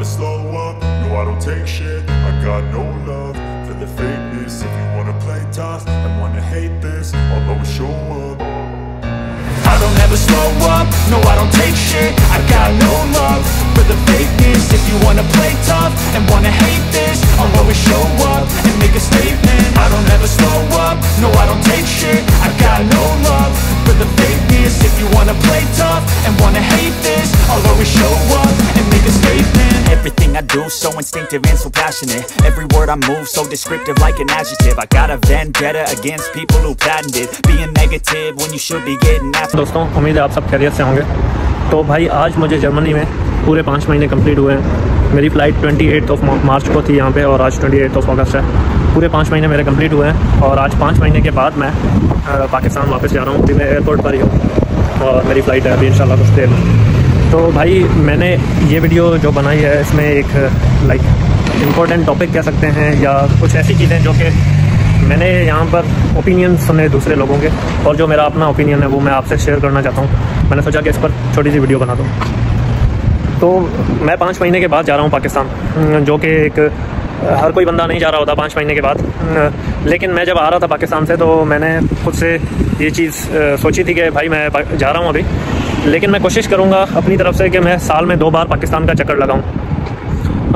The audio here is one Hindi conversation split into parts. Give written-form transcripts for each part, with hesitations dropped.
never slow up, no I don't take shit. I got no love for the fakeness. If you wanna play tough and wanna hate this, I'll always show up. I don't ever slow up, no I don't take shit. I got no love for the fakeness. If you wanna play tough and wanna hate this, I'll always show up and make a statement. I don't ever slow up, no I don't take shit. I got no love for the fakeness. If you wanna play tough and wanna hate this, I'll always show up and make a statement. Everything I do so instinctive and so passionate. Every word I move so descriptive like an adjective. I got a vendetta against people who patented being negative when you should be getting after. दोस्तों उम्मीद है आप सब खैरियत से होंगे। तो भाई आज मुझे जर्मनी में पूरे 5 महीने कंप्लीट हुए हैं। मेरी फ़्लाइट 28 मार्च को थी यहाँ पे और आज 28 अगस्त है। पूरे 5 महीने मेरे कंप्लीट हुए हैं और आज 5 महीने के बाद मैं पाकिस्तान वापस जा रहा हूँ। अभी मैं एयरपोर्ट पर ही हूँ और मेरी फ़्लाइट है अभी इंशाल्लाह कुछ देर में। तो भाई मैंने ये वीडियो जो बनाई है इसमें एक इम्पोर्टेंट टॉपिक कह सकते हैं या कुछ ऐसी चीज़ें जो कि मैंने यहाँ पर ओपिनियन सुने दूसरे लोगों के और जो मेरा अपना ओपिनियन है वो मैं आपसे शेयर करना चाहता हूँ। मैंने सोचा कि इस पर छोटी सी वीडियो बना दूँ। तो मैं 5 महीने के बाद जा रहा हूँ पाकिस्तान, जो कि एक हर कोई बंदा नहीं जा रहा होता 5 महीने के बाद। लेकिन मैं जब आ रहा था पाकिस्तान से तो मैंने खुद से ये चीज़ सोची थी कि भाई मैं जा रहा हूँ अभी, लेकिन मैं कोशिश करूँगा अपनी तरफ से कि मैं साल में 2 बार पाकिस्तान का चक्कर लगाऊँ।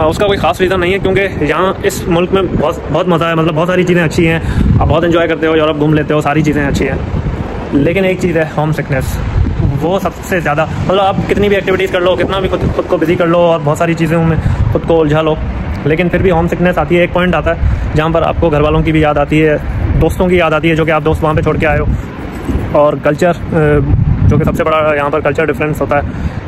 उसका कोई ख़ास रीज़न नहीं है क्योंकि यहाँ इस मुल्क में बहुत मज़ा है, मतलब बहुत सारी चीज़ें अच्छी हैं, आप बहुत एंजॉय करते हो, यूरोप घूम लेते हो, सारी चीज़ें अच्छी हैं। लेकिन एक चीज़ है होम सिकनेस, वो सबसे ज़्यादा, मतलब आप कितनी भी एक्टिविटीज़ कर लो, कितना भी खुद को बिजी कर लो और बहुत सारी चीज़ों में खुद को उलझा लो, लेकिन फिर भी होम सिकनेस आती है। एक पॉइंट आता है जहाँ पर आपको घर वालों की भी याद आती है, दोस्तों की याद आती है जो कि आप दोस्त वहाँ पर छोड़ के आए हो, और कल्चर जो कि सबसे बड़ा यहाँ पर कल्चर डिफरेंस होता है,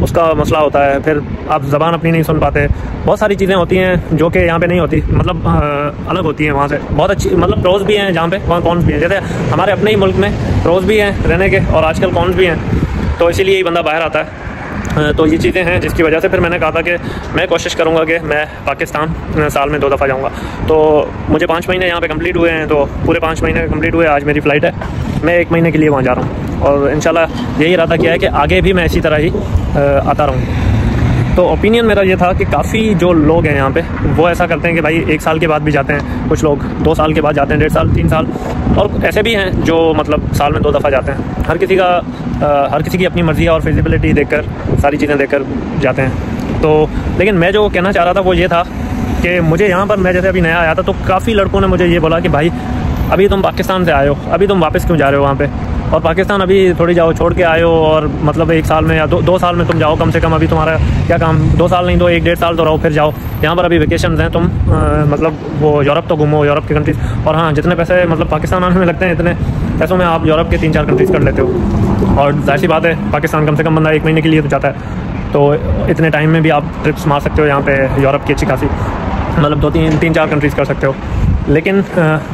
उसका मसला होता है। फिर आप ज़बान अपनी नहीं सुन पाते, बहुत सारी चीज़ें होती हैं जो कि यहाँ पे नहीं होती, मतलब अलग होती हैं वहाँ से। बहुत अच्छी, मतलब प्रोज भी हैं जहाँ पे, कॉन्स भी हैं। जैसे हमारे अपने ही मुल्क में प्रोज भी हैं रहने के और आजकल कॉन्स भी हैं, तो इसीलिए ही बंदा बाहर आता है। तो ये चीज़ें हैं जिसकी वजह से फिर मैंने कहा था कि मैं कोशिश करूँगा कि मैं पाकिस्तान साल में 2 दफ़ा जाऊँगा। तो मुझे 5 महीने यहाँ पे कंप्लीट हुए हैं, तो पूरे 5 महीने कंप्लीट हुए। आज मेरी फ़्लाइट है, मैं 1 महीने के लिए वहाँ जा रहा हूँ और इंशाल्लाह यही इरादा किया है कि आगे भी मैं इसी तरह ही आता रहूँ। तो ओपिनियन मेरा ये था कि काफ़ी जो लोग हैं यहाँ पे वो ऐसा करते हैं कि भाई 1 साल के बाद भी जाते हैं, कुछ लोग 2 साल के बाद जाते हैं, 1.5 साल 3 साल, और ऐसे भी हैं जो मतलब साल में 2 दफ़ा जाते हैं। हर किसी की अपनी मर्ज़ी है और फिजिबिलिटी देखकर, सारी चीज़ें देखकर जाते हैं। तो लेकिन मैं जो कहना चाह रहा था वो ये था कि मुझे यहाँ पर, मैं जैसे अभी नया आया था तो काफ़ी लड़कों ने मुझे ये बोला कि भाई अभी तुम पाकिस्तान से आए हो, अभी तुम वापस क्यों जा रहे हो वहाँ पे, और पाकिस्तान अभी थोड़ी जाओ, छोड़ के आए हो, और मतलब 1 साल में या 2 साल में तुम जाओ कम से कम, अभी तुम्हारा क्या काम, 2 साल नहीं तो 1.5 साल तो रहो, फिर जाओ। यहाँ पर अभी वेकेशन हैं, तुम मतलब वो यूरोप तो घूमो, यूरोप की कंट्रीज़, और हाँ जितने पैसे मतलब पाकिस्तान आने में लगते हैं इतने पैसों में आप यूरोप के 3-4 कंट्रीज़ कर लेते हो। और जाहिर सी बात है पाकिस्तान कम से कम बंदा 1 महीने के लिए तो जाता है, तो इतने टाइम में भी आप ट्रिप्स मार सकते हो यहाँ पे यूरोप की अच्छी खासी, मतलब 2-3-4 कंट्रीज़ कर सकते हो। लेकिन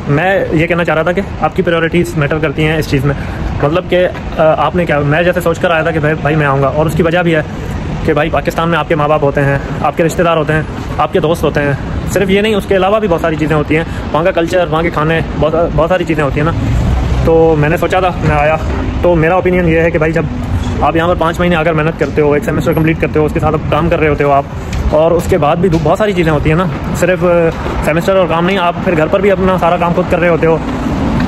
मैं ये कहना चाह रहा था कि आपकी प्रायोरिटीज़ मैटर करती हैं इस चीज़ में, मतलब कि आपने क्या, मैं जैसे सोच कर आया था कि भाई मैं आऊँगा, और उसकी वजह भी है कि भाई पाकिस्तान में आपके माँ बाप होते हैं, आपके रिश्तेदार होते हैं, आपके दोस्त होते हैं, सिर्फ ये नहीं उसके अलावा भी बहुत सारी चीज़ें होती हैं, वहाँ का कल्चर, वहाँ के खाने, बहुत सारी चीज़ें होती हैं ना। तो मैंने सोचा था, मैं आया, तो मेरा ओपिनियन ये है कि भाई जब आप यहाँ पर 5 महीने आकर मेहनत करते हो, 1 सेमेस्टर कंप्लीट करते हो, उसके साथ आप काम कर रहे होते हो आप, और उसके बाद भी बहुत सारी चीज़ें होती हैं ना, सिर्फ सेमेस्टर और काम नहीं, आप फिर घर पर भी अपना सारा काम खुद कर रहे होते हो।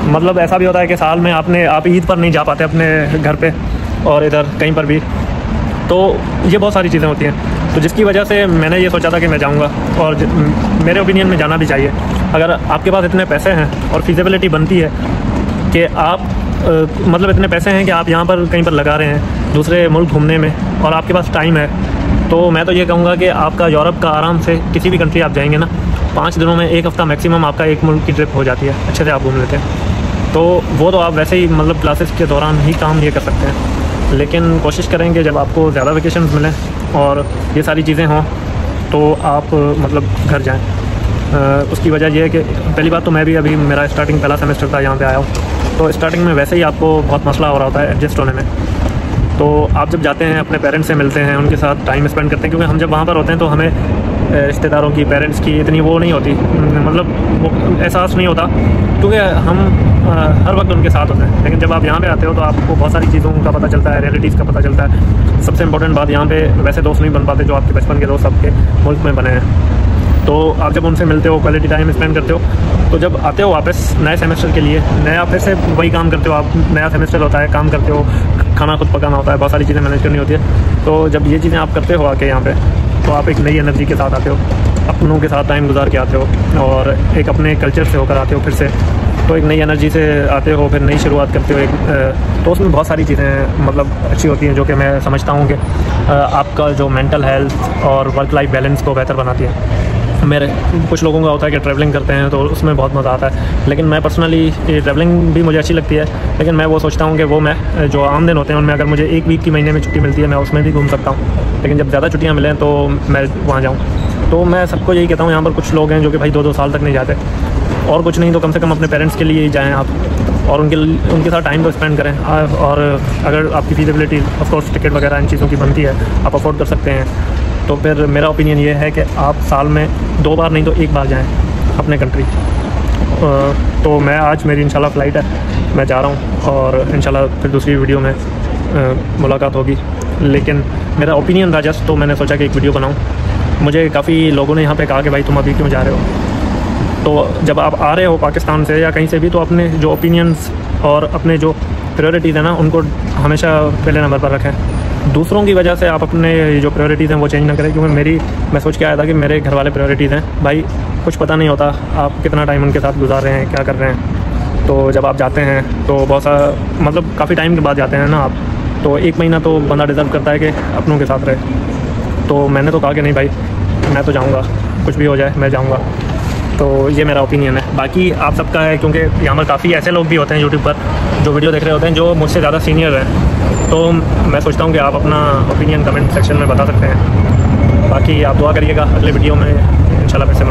मतलब ऐसा भी होता है कि साल में आप ईद पर नहीं जा पाते अपने घर पे और इधर कहीं पर भी, तो ये बहुत सारी चीज़ें होती हैं। तो जिसकी वजह से मैंने ये सोचा था कि मैं जाऊँगा, और मेरे ओपिनियन में जाना भी चाहिए। अगर आपके पास इतने पैसे हैं और फिजिबिलिटी बनती है कि आप मतलब इतने पैसे हैं कि आप यहाँ पर कहीं पर लगा रहे हैं दूसरे मुल्क घूमने में, और आपके पास टाइम है, तो मैं तो ये कहूँगा कि आपका यूरोप का आराम से किसी भी कंट्री आप जाएंगे ना, 5 दिनों में 1 हफ़्ता मैक्सिमम आपका 1 मुल्क की ट्रिप हो जाती है, अच्छे से आप घूम लेते हैं। तो वो तो आप वैसे ही मतलब क्लासेस के दौरान ही काम ये कर सकते हैं, लेकिन कोशिश करेंगे जब आपको ज़्यादा वेकेशन मिलें और ये सारी चीज़ें हों तो आप मतलब घर जाएँ। उसकी वजह यह है कि पहली बात तो मैं भी अभी मेरा स्टार्टिंग पहला सेमेस्टर था, यहाँ पे आया हूँ, तो स्टार्टिंग में वैसे ही आपको बहुत मसला हो रहा होता है एडजस्ट होने में। तो आप जब जाते हैं अपने पेरेंट्स से मिलते हैं, उनके साथ टाइम स्पेंड करते हैं, क्योंकि हम जब वहाँ पर होते हैं तो हमें रिश्तेदारों की, पेरेंट्स की इतनी वो नहीं होती, मतलब वो एहसास नहीं होता, क्योंकि हम हर वक्त उनके साथ होते हैं। लेकिन जब आप यहाँ पे आते हो तो आपको बहुत सारी चीज़ों का पता चलता है, रियलिटीज़ का पता चलता है। सबसे इंपॉर्टेंट बात, यहाँ पे वैसे दोस्त नहीं बन पाते जो आपके बचपन के दोस्त आपके मुल्क में बने हैं। तो आप जब उनसे मिलते हो, क्वालिटी टाइम स्पेंड करते हो, तो जब आते हो वापस नए सेमेस्टर के लिए, नया फिर से वही काम करते हो आप, नया सेमेस्टर होता है, काम करते हो, खाना खुद पकाना होता है, बहुत सारी चीज़ें मैनेज करनी होती है। तो जब ये चीज़ें आप करते हो आके यहाँ पे, तो आप एक नई एनर्जी के साथ आते हो, अपनों के साथ टाइम गुजार के आते हो और एक अपने कल्चर से होकर आते हो फिर से, तो एक नई एनर्जी से आते हो, फिर नई शुरुआत करते हो तो उसमें बहुत सारी चीज़ें मतलब अच्छी होती हैं, जो कि मैं समझता हूँ कि आपका जो मेंटल हेल्थ और वर्क लाइफ बैलेंस को बेहतर बनाती है। मेरे कुछ लोगों का होता है कि ट्रैवलिंग करते हैं तो उसमें बहुत मज़ा आता है, लेकिन मैं पर्सनली ट्रैवलिंग भी मुझे अच्छी लगती है, लेकिन मैं वो सोचता हूँ कि वो मैं जो आम दिन होते हैं उनमें अगर मुझे एक वीक की महीने में छुट्टी मिलती है मैं उसमें भी घूम सकता हूँ, लेकिन जब ज़्यादा छुट्टियाँ मिलें तो मैं वहाँ जाऊँ। तो मैं सबको यही कहता हूँ, यहाँ पर कुछ लोग हैं जो कि भाई 2-2 साल तक नहीं जाते, और कुछ नहीं तो कम से कम अपने पेरेंट्स के लिए ही जाएँ आप, और उनके साथ टाइम को स्पेंड करें। और अगर आपकी फीजिबिलिटी ऑफ कोर्स टिकट वगैरह इन चीज़ों की बनती है, आप अफोर्ड कर सकते हैं, तो फिर मेरा ओपिनियन ये है कि आप साल में 2 बार नहीं तो 1 बार जाएं अपने कंट्री। तो मैं आज मेरी इंशाल्लाह फ़्लाइट है, मैं जा रहा हूँ और इंशाल्लाह फिर दूसरी वीडियो में मुलाकात होगी। लेकिन मेरा ओपिनियन था जस्ट, तो मैंने सोचा कि एक वीडियो बनाऊँ। मुझे काफ़ी लोगों ने यहाँ पे कहा कि भाई तुम अभी क्यों जा रहे हो। तो जब आप आ रहे हो पाकिस्तान से या कहीं से भी, तो अपने जो ओपिनियंस और अपने जो प्रायोरिटीज़ हैं ना, उनको हमेशा पहले नंबर पर रखें। दूसरों की वजह से आप अपने जो प्रायोरिटीज़ हैं वो चेंज ना करें, क्योंकि मैं सोच के आया था कि मेरे घर वाले प्रायोरिटीज़ हैं भाई, कुछ पता नहीं होता आप कितना टाइम उनके साथ गुजार रहे हैं, क्या कर रहे हैं। तो जब आप जाते हैं तो बहुत सा मतलब काफ़ी टाइम के बाद जाते हैं ना आप, तो 1 महीना तो बंदा डिज़र्व करता है कि अपनों के साथ रहे। तो मैंने तो कहा कि नहीं भाई मैं तो जाऊँगा, कुछ भी हो जाए मैं जाऊँगा। तो ये मेरा ओपिनियन है, बाकी आप सबका है, क्योंकि यहाँ पर काफ़ी ऐसे लोग भी होते हैं यूट्यूब पर जो वीडियो देख रहे होते हैं जो मुझसे ज़्यादा सीनियर हैं। तो मैं सोचता हूँ कि आप अपना ओपिनियन कमेंट सेक्शन में बता सकते हैं। बाकी आप दुआ करिएगा, अगले वीडियो में इंशाल्लाह फिर से